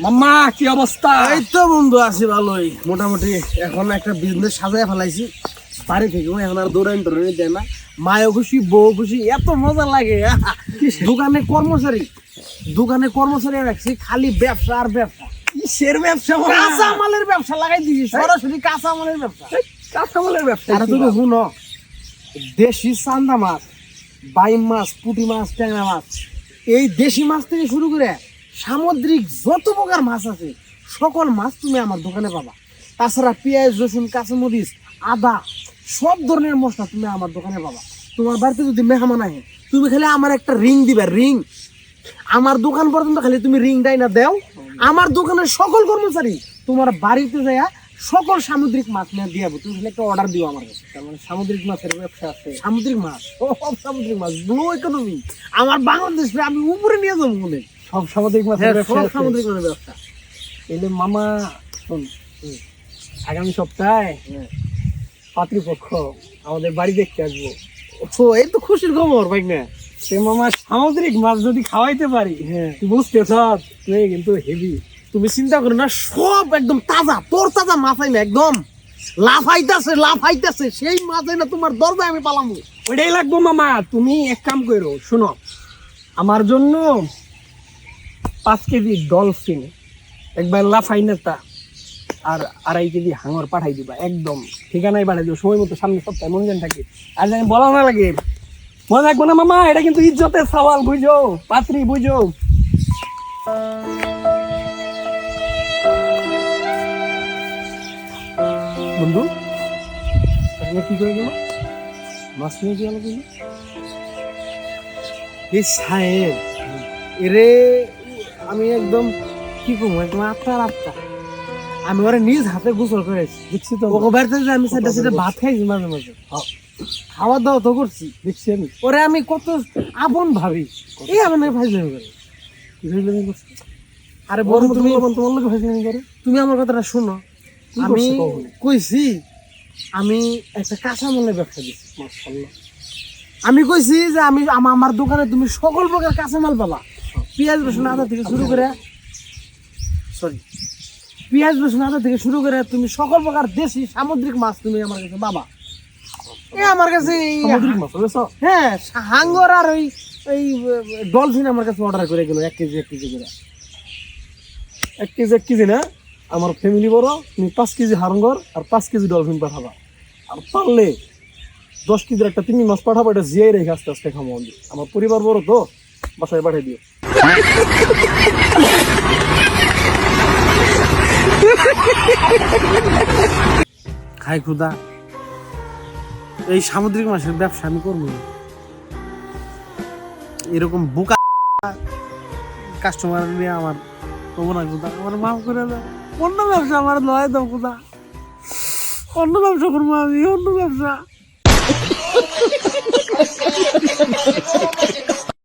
মাম্মা কি অবস্থা? এই তো বন্ধু আছি ভালোই মোটামুটি। এখন একটা বিজনেস সাজায় ফেলাইছি বাড়ি থেকে, এখন আর দৌড়ানি টোড়ানি দেয় না। মায়ও খুশি, বউ খুশি, এত মজা লাগে। দোকানে কর্মচারী রাখছি, খালি ব্যবসা আর ব্যবসা। কিসের ব্যবসা? কাঁচা মালের ব্যবসা লাগাই দিছি, সরাসরি কাঁচা মালের ব্যবসা। কাঁচা মালের ব্যবসা? আর তুমি শুনো, দেশি চান্দা মাছ, বাইম মাছ, পুঁটি মাছ, ট্যাংরা মাছ, এই দেশি মাছ থেকে শুরু করে সামুদ্রিক যত প্রকার মাছ আছে সকল মাছ তুমি আমার দোকানে পাবা। তাছাড়া পেঁয়াজ, রসুন, কাঁচামরিচ, আদা, সব ধরনের মশলা তুমি আমার দোকানে পাবা। তোমার বাড়িতে যদি মেহমান আহে, তুমি খালি আমার একটা রিং দিবে, রিং। আমার দোকান পর্যন্ত খালি তুমি রিং দেয় না দেও, আমার দোকানের সকল কর্মচারী তোমার বাড়িতে যায় সকল সামুদ্রিক মাছ নিয়ে দিয়ে যাবো। তুমি খালি একটা অর্ডার দিও আমার কাছে। তার মানে সামুদ্রিক মাছের ব্যবসা আছে। সামুদ্রিক মাছ, সব সামুদ্রিক মাছ, ব্লু ইকোনমি। আমার বাংলাদেশ আমি উপরে নিয়ে যাবো মনে। সব সামুদ্রিক মাছের ব্যবসা? সব সামুদ্রিক মাছের ব্যবসা। এলে মামা শোন, আগামী সপ্তাহে পাত্রীপক্ষ আমাদের বাড়ি দেখতে আসবো। ও, এই তো খুশির খবর ভাই না। সে মামা সামুদ্রিক মাছ যদি খাওয়াইতে পারি, হ্যাঁ তুই বুঝতেছ, তুই কিন্তু হেভি। তুমি চিন্তা করো না, সব একদম তাজা, তোর তাজা মাছ আই না, একদম লাফাইতেছে সেই মাছ আই না, তোমার দরজায় আমি পালামু। ওইটাই লাগবো মামা। তুমি এক কাম করো, শোনো, আমার জন্য 5 কেজি ডলফিন, একবার লাফাই নেতা, আর 2.5 কেজি হাঙর পাঠাই দিবা। একদম ঠিকানায় পাঠাই দিও সময় মতো, সামনে সপ্তাহে মন থাকে। আর জানি বলা না লাগে, মনে রাখবো না মামা, এটা কিন্তু ইজ্জতের সওয়াল, বুঝো পাত্রী, বুঝো। বন্ধু কি করে গেল? মাছ নিয়ে গেল কিন্তু এই সাহেব এরে আমি একদম কি করবো, একদম আত্মা। আমি ওরা নিজ হাতে গোসল করেছি, দেখছি তো। ওকে বাড়িতে যে আমি সেটা ভাত খাইছি মাঝে মাঝে, খাওয়া দাওয়া তো করছি, দেখছি আমি। ওরে আমি কত আপন ভাবি, এই আমার ফাইজলামি করে। আরে বড় তুমি তোমার লোক ফাইজলামি করে? তুমি আমার কথাটা শোনো। আমি কইছি আমি একটা কাঁচামালের ব্যবসা দিচ্ছি। মাশাআল্লাহ, আমি কইছি যে আমি আমার দোকানে তুমি সকল প্রকার কাঁচামাল পাবা। পেঁয়াজ রসুন আদা থেকে শুরু করে তুমি সকল প্রকার দেশি সামুদ্রিক মাছ তুমি আমার কাছে পাবা। আমার কাছে হ্যাঁ, হাঙ্গর আর ওই ডলফিন আমার কাছে অর্ডার করে গেল 1 কেজি করে। 1 কেজি না, আমার ফ্যামিলি বড়, তুমি 5 কেজি হাঙ্গর আর 5 কেজি ডলফিন পাঠাবা। আর পারলে 10 কেজির একটা তিমি মাছ পাঠাবো, এটা জিয়াই রেখে আস্তে আস্তে খামো। আমার পরিবার বড় তো, বাসায় পাঠিয়ে দিও। খাই খুদা, এই সামুদ্রিক মাছের ব্যবসা আমি করবো না। এরকম বোকা কাস্টমার নিয়ে আমার করবো না খুদা, আমার মাফ করে দাও। অন্য ব্যবসা আমার লয় দাও খুদা, অন্য ব্যবসা করবো আমি, অন্য ব্যবসা।